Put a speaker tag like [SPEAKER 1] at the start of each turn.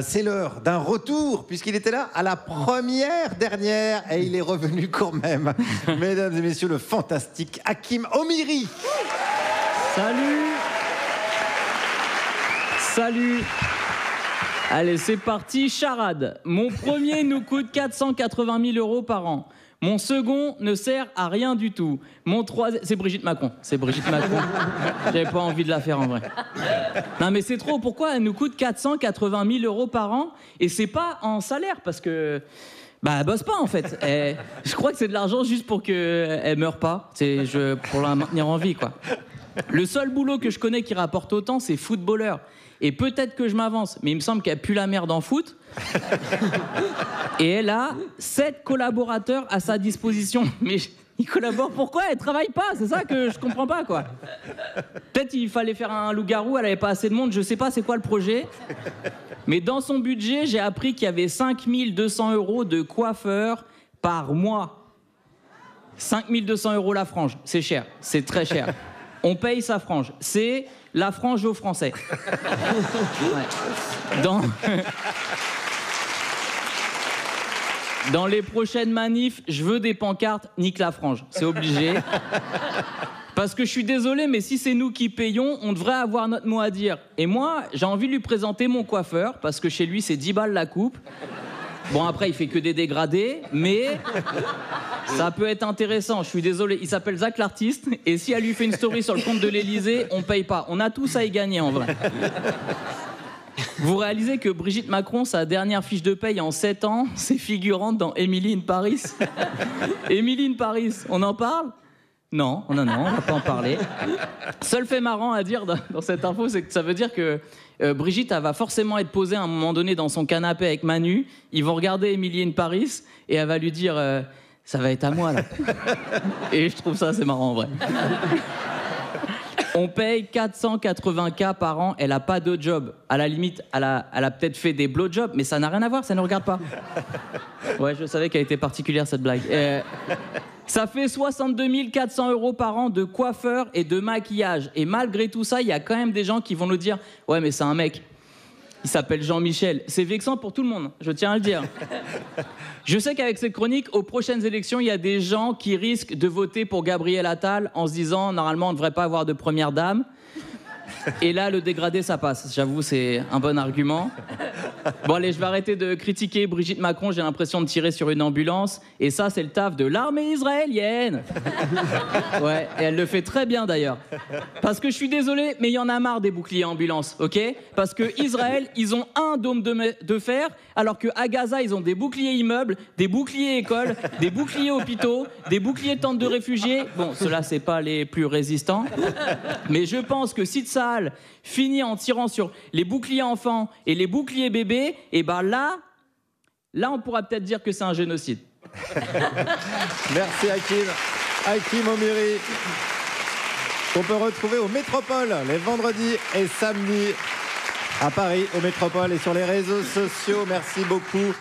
[SPEAKER 1] C'est l'heure d'un retour, puisqu'il était là à la première dernière et il est revenu quand même. Mesdames et messieurs, le fantastique Hakim Omiri.
[SPEAKER 2] Salut. Salut. Allez, c'est parti, charade. Mon premier nous coûte 480 000 € par an. Mon second ne sert à rien du tout. Mon troisième... C'est Brigitte Macron. C'est Brigitte Macron. J'avais pas envie de la faire en vrai. Non mais c'est trop. Pourquoi elle nous coûte 480 000 € par an? Et c'est pas en salaire parce que... Bah elle bosse pas en fait. Je crois que c'est de l'argent juste pour qu'elle meure pas. Pour la maintenir en vie quoi. Le seul boulot que je connais qui rapporte autant, c'est footballeur. Et peut-être que je m'avance, mais il me semble qu'elle pue la merde en foot. Et elle a 7 collaborateurs à sa disposition. Mais ils collaborent pourquoi? Elle travaille pas, c'est ça que je comprends pas quoi. Peut-être il fallait faire un loup-garou, elle avait pas assez de monde, je sais pas c'est quoi le projet. Mais dans son budget, j'ai appris qu'il y avait 5 200 € de coiffeur par mois. 5 200 € la frange, c'est cher, c'est très cher. On paye sa frange. C'est la frange aux Français. Ouais. Dans les prochaines manifs, je veux des pancartes « Nique la frange ». C'est obligé. Parce que je suis désolé, mais si c'est nous qui payons, on devrait avoir notre mot à dire. Et moi, j'ai envie de lui présenter mon coiffeur, parce que chez lui, c'est 10 balles la coupe. Bon, après, il fait que des dégradés, mais ça peut être intéressant. Je suis désolé, il s'appelle Zach l'artiste, et si elle lui fait une story sur le compte de l'Élysée, on paye pas. On a tous à y gagner, en vrai. Vous réalisez que Brigitte Macron, sa dernière fiche de paye en 7 ans, c'est figurante dans Emily in Paris. Emily in Paris, on en parle? Non, on va pas en parler. Seul fait marrant à dire dans cette info, c'est que ça veut dire que Brigitte, elle va forcément être posée à un moment donné dans son canapé avec Manu. Ils vont regarder Emily in Paris et elle va lui dire ça va être à moi là. Et je trouve ça assez marrant en vrai. On paye 480 000 par an, elle a pas de job. À la limite, elle a peut-être fait des blowjobs, mais ça n'a rien à voir, ça ne regarde pas. Ouais, je savais qu'elle était particulière cette blague. Ça fait 62 400 € par an de coiffeur et de maquillage. Et malgré tout ça, il y a quand même des gens qui vont nous dire « Ouais, mais c'est un mec. Il s'appelle Jean-Michel. » C'est vexant pour tout le monde, je tiens à le dire. Je sais qu'avec cette chronique, aux prochaines élections, il y a des gens qui risquent de voter pour Gabriel Attal en se disant « Normalement, on ne devrait pas avoir de première dame. » Et là, le dégradé, ça passe. J'avoue, c'est un bon argument. Bon, allez, je vais arrêter de critiquer Brigitte Macron. J'ai l'impression de tirer sur une ambulance. Et ça, c'est le taf de l'armée israélienne. Ouais, et elle le fait très bien, d'ailleurs. Parce que je suis désolé, mais il y en a marre des boucliers ambulances, ok? Parce que Israël, ils ont un dôme de fer, alors qu'à Gaza, ils ont des boucliers immeubles, des boucliers écoles, des boucliers hôpitaux, des boucliers tentes de réfugiés. Bon, ceux-là, c'est pas les plus résistants. Mais je pense que si Tsahal finit en tirant sur les boucliers enfants et les boucliers bébés, et ben là, on pourra peut-être dire que c'est un génocide.
[SPEAKER 1] Merci Hakim Omiri, qu'on peut retrouver au Métropole les vendredis et samedis à Paris, au Métropole et sur les réseaux sociaux. Merci beaucoup.